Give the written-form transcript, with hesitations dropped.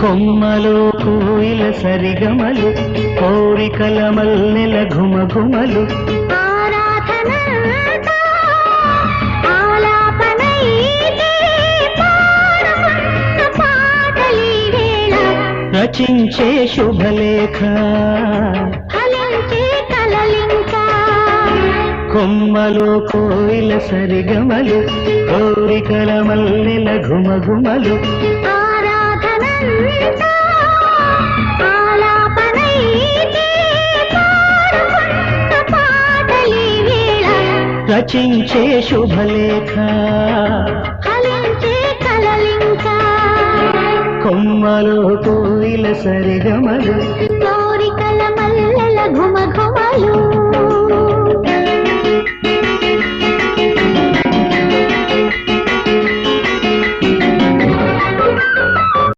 కొమ్మలో కోయిల సరిగమలు కోరికల మల్లెల ఘుమఘుమలు రచించే శుభలేఖ కొమ్మలో కోయిల సరిగమలు కోరికల మల్లెల ఘుమఘుమలు రచించే శుభలేఖ కొమ్మలో కోయిల సరిగమలు కోరికల మల్లెల ఘుమఘుమలు